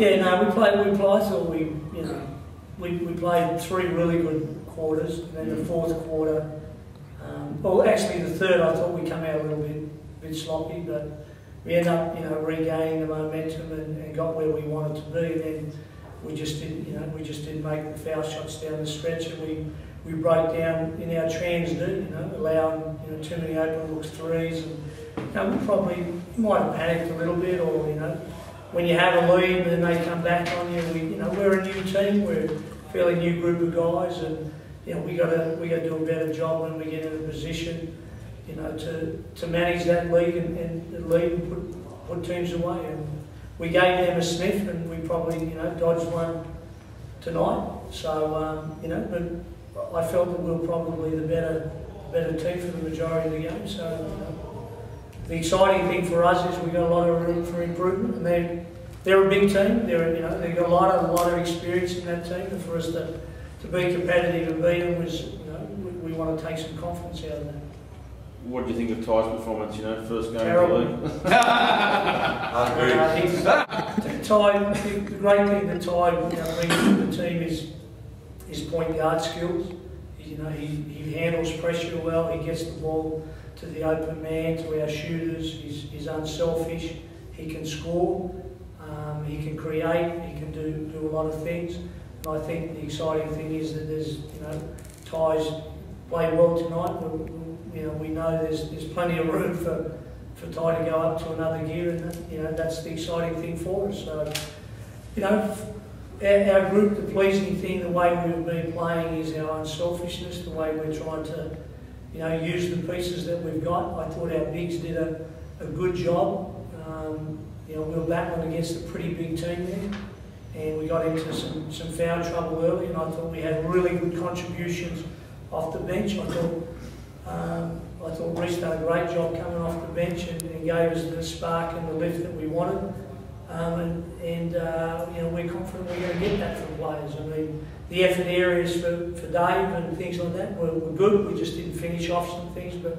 Yeah, no, we played. I thought we played 3 really good quarters, and then the fourth quarter. Well, actually, the third I thought we come out a little bit sloppy, but we ended up, regaining the momentum and got where we wanted to be. And then we just didn't make the foul shots down the stretch, and we broke down in our trans do, allowing too many open looks threes, and we probably might have panicked a little bit, or when you have a lead and then they come back on you, we're a new team, we're a fairly new group of guys, and we got to do a better job when we get in a position, to manage that lead and lead and put teams away. And we gave them a sniff, and we probably dodged one tonight. So but I felt that we were probably the better team for the majority of the game. So the exciting thing for us is we got a lot of room for improvement, and they're a big team. They've got a lot of experience in that team, and for us to be competitive and beat them was we want to take some confidence out of that. What do you think of Ty's performance? First game Terrible. of the league. I agree. Ty, the great thing that Ty brings to the team is his point guard skills. He handles pressure well. He gets the ball to the open man, to our shooters. He's unselfish. He can score. He can create. He can do a lot of things. And I think the exciting thing is that there's Ty's played well tonight. We know there's plenty of room for Ty to go up to another gear, and that's the exciting thing for us. So, our group, the pleasing thing, the way we've been playing is our unselfishness, the way we're trying to, use the pieces that we've got. I thought our bigs did a good job. We were battling against a pretty big team there, and we got into some foul trouble early, and I thought we had really good contributions off the bench. I thought Reece done a great job coming off the bench and gave us the spark and the lift that we wanted. We're confident we're going to get that from players. I mean, the effort areas for Dave and things like that were good. We just didn't finish off some things, but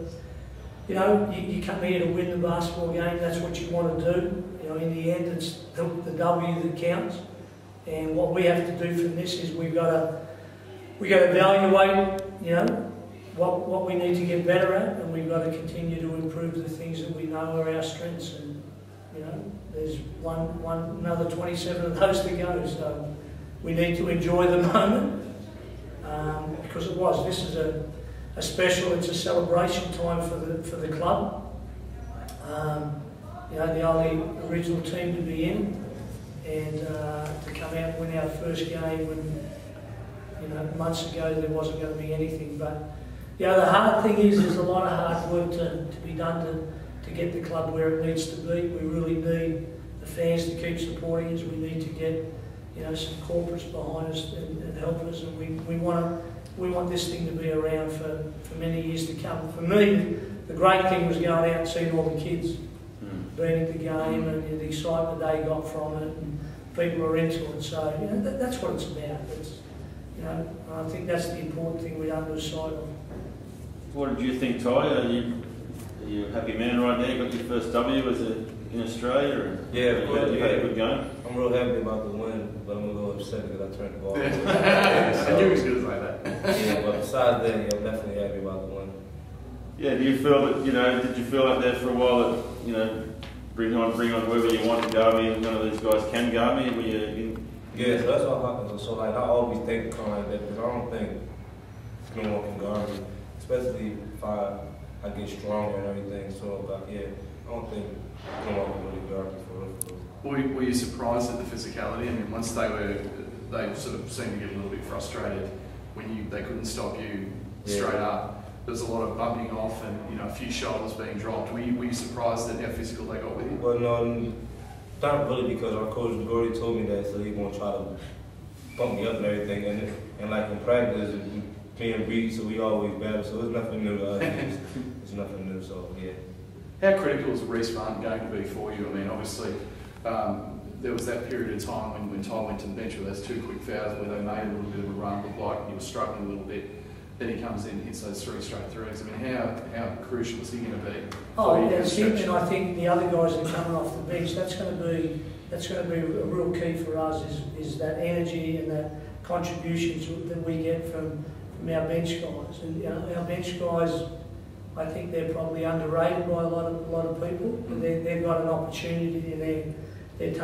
you come here to win the basketball game. That's what you want to do. In the end, it's the W that counts. And what we have to do from this is we've got to evaluate, what we need to get better at, and we've got to continue to improve the things that we know are our strengths. And there's another 27 of those to go. So we need to enjoy the moment because this is a special. It's a celebration time for the club. The only original team to be in, and to come out and win our first game when months ago there wasn't going to be anything. But the hard thing is there's a lot of hard work to be done to get the club where it needs to be. We really need the fans to keep supporting us. We need to get some corporates behind us and help us, and we want this thing to be around for many years to come. For me, the great thing was going out and seeing all the kids being at the game and the excitement they got from it, and people are into it. So that's what it's about. I think that's the important thing we don't lose sight of. What did you think, Ty? Are you a happy man right now? You got your first W in Australia? Or yeah, you had a good game? I'm real happy about the win, but I'm a little upset because I turned the ball over. I knew he was going to say that. Yeah, but besides that, I'm definitely happy about the win. Yeah, do you feel that, did you feel like there for a while that, bring on whoever you want to guard me, and none of these guys can guard me? Were you in? Yeah, so that's what happens. So I always think kind of like that, because I don't think no one can guard me, especially if I get stronger and everything. So, but yeah, I don't think no one can really guard me for real. Were you surprised at the physicality? I mean, once they sort of seemed to get a little bit frustrated when they couldn't stop you straight up. There's a lot of bumping off and a few shoulders being dropped. Were you surprised at how physical they got with you? Well, no, not really, because our coach Gordie told me that, so he won't try to bump me up and everything. And like in practice, me and Reed, so we always battle. So it's nothing new to us. It's nothing new. So yeah. How critical is the restart going to be for you? I mean, obviously, there was that period of time when Ty went to the bench with those 2 quick fouls where they made a little bit of a run, looked like he was struggling a little bit. Then he comes in and hits those 3 straight threes. I mean, how crucial is he going to be? Oh, yeah, it's him, and I think the other guys that are coming off the bench, that's going to be that's going to be a real key for us is that energy and that contributions that we get from our bench guys. And our bench guys, I think they're probably underrated by a lot of people. But they've got an opportunity and they're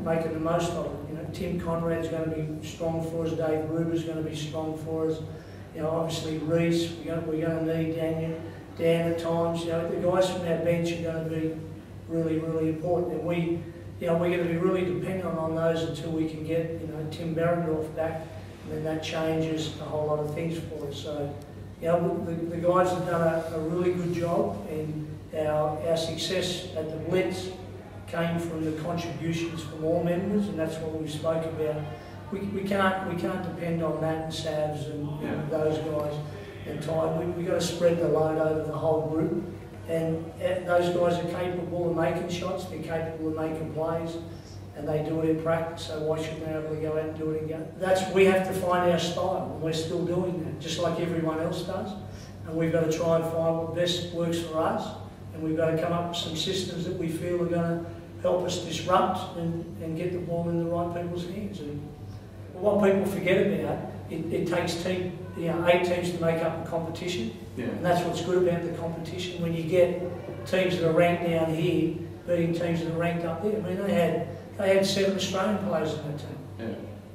making the most of it. Tim Conrad's going to be strong for us. Dave Ruber's going to be strong for us. Obviously Reese, we're going to need Dan at times. The guys from our bench are going to be really, really important. And we're going to be really dependent on those until we can get Tim Berendorf back, and then that changes a whole lot of things for us. So the guys have done a really good job, and our success at the Blitz came from the contributions from all members, and that's what we spoke about. We can't depend on Matt and Savs and those guys and Ty. We've got to spread the load over the whole group. And those guys are capable of making shots, they're capable of making plays, and they do it in practice, so why shouldn't they be able to go out and do it again? We have to find our style, and we're still doing that, just like everyone else does. And we've got to try and find what best works for us, and we've got to come up with some systems that we feel are going to help us disrupt and get the ball in the right people's hands. And what people forget about, it takes 8 teams to make up a competition. Yeah. And that's what's good about the competition. When you get teams that are ranked down here beating teams that are ranked up there. I mean, they had 7 Australian players in that team. Yeah.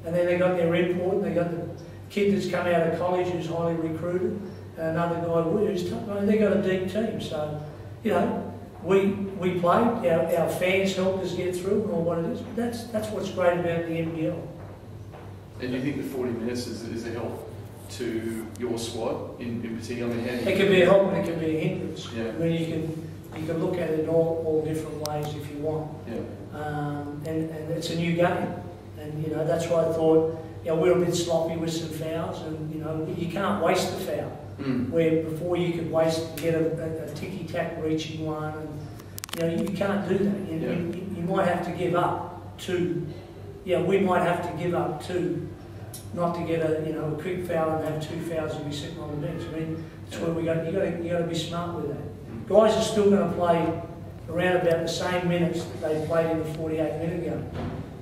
And then they got their import, and they got the kid that's come out of college who's highly recruited, and another guy who's tough. I mean, they got a deep team. So, we played. Our fans helped us get through, or what it is. That's what's great about the NBL. And do you think the 40 minutes is a help to your squad in particular? I mean, it can be a help and it can be a hindrance. Yeah. I mean, you can look at it in all different ways if you want. Yeah. And it's a new game, and that's why I thought we're a bit sloppy with some fouls, and you can't waste the foul. Where before you could get a ticky tack reaching one, and you can't do that. You might have to give up 2. We might have to give up 2, not to get a quick foul and have 2 fouls and be sitting on the bench. I mean, that's where you got to be smart with that. Guys are still going to play around about the same minutes that they played in the 48-minute game,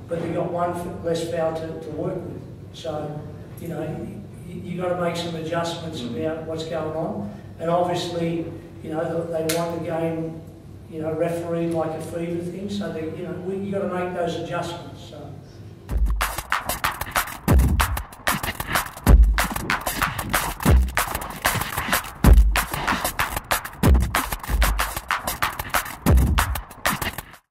but they've got 1 less foul to work with. So, you got to make some adjustments about what's going on. And obviously, they want the game, refereed like a fever thing. So you got to make those adjustments.